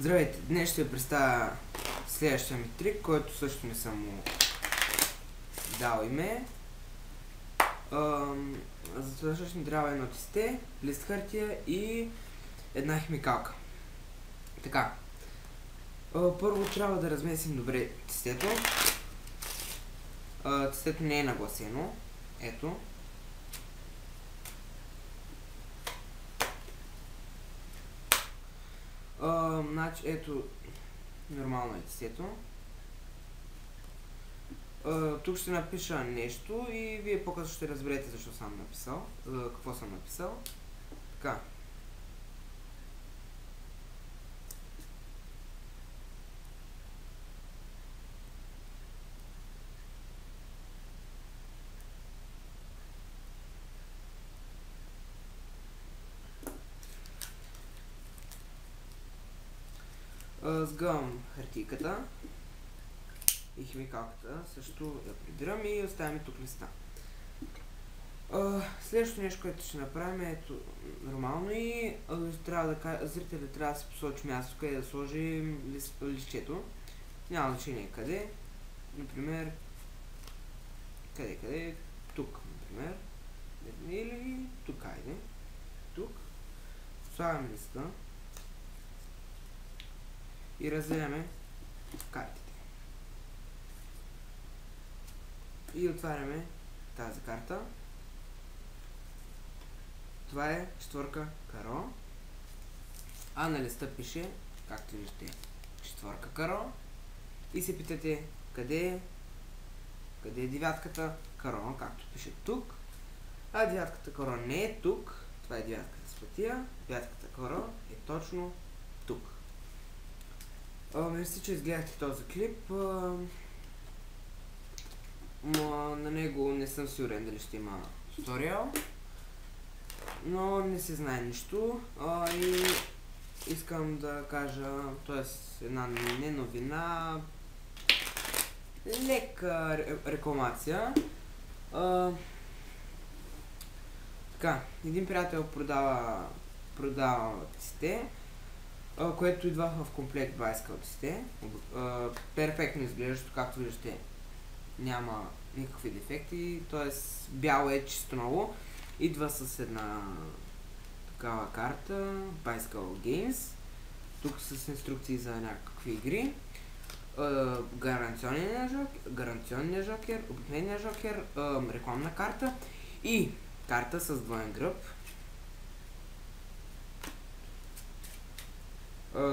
Здравейте, днес ще ви представя следващия ми трик, който също не съм му дал име. За това ще ми трябва едно тесте, лист хартия и една химикалка. Така, първо трябва да размесим добре тестето. Тестето не е нагласено. Ето. Значи, ето, нормално е тестето. Тук ще напиша нещо и вие по-късно ще разберете защо съм написал, какво съм написал. Така. Сгъвам хартийката и химикалката, също я прибирам и оставяме тук листа. Следващото нещо, което ще направим е ето нормално и зрителят трябва да се посочи място, къде да сложи листчето. Няма значение къде. Например, къде? Тук, например. Или тук, айде. Тук. Слагаме листа. И разделяме картите. И отваряме тази карта. Това е четвърка каро. А на листа пише, както виждате, четвърка каро. И се питате, къде е девятката каро, както пише тук. А девятката каро не е тук. Това е девятката с пътия. Девятката каро е точно тук. Мерси, че изгледахте този клип. На него не съм сигурен дали ще има туториал. Но не се знае нищо. И искам да кажа, т.е. една не новина, лека рекламация. Така, един приятел продава тесте, което идва в комплект 20 тесте. Перфектно изглеждащо, както виждате, няма никакви дефекти, т.е. бяло е чисто ново. Идва с една такава карта, Bicycle Games, тук с инструкции за някакви игри, гаранционния жокер, обикновения жокер, рекламна карта и карта с двоен гръб.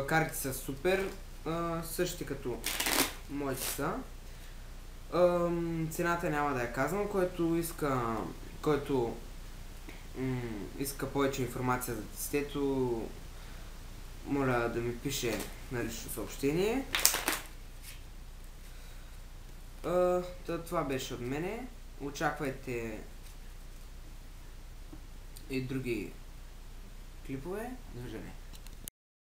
Картите са супер, същите като моите са. Цената няма да я казвам, който иска повече информация за тестето, моля да ми пише на лично съобщение. Това беше от мене. Очаквайте и други клипове. Довиждане.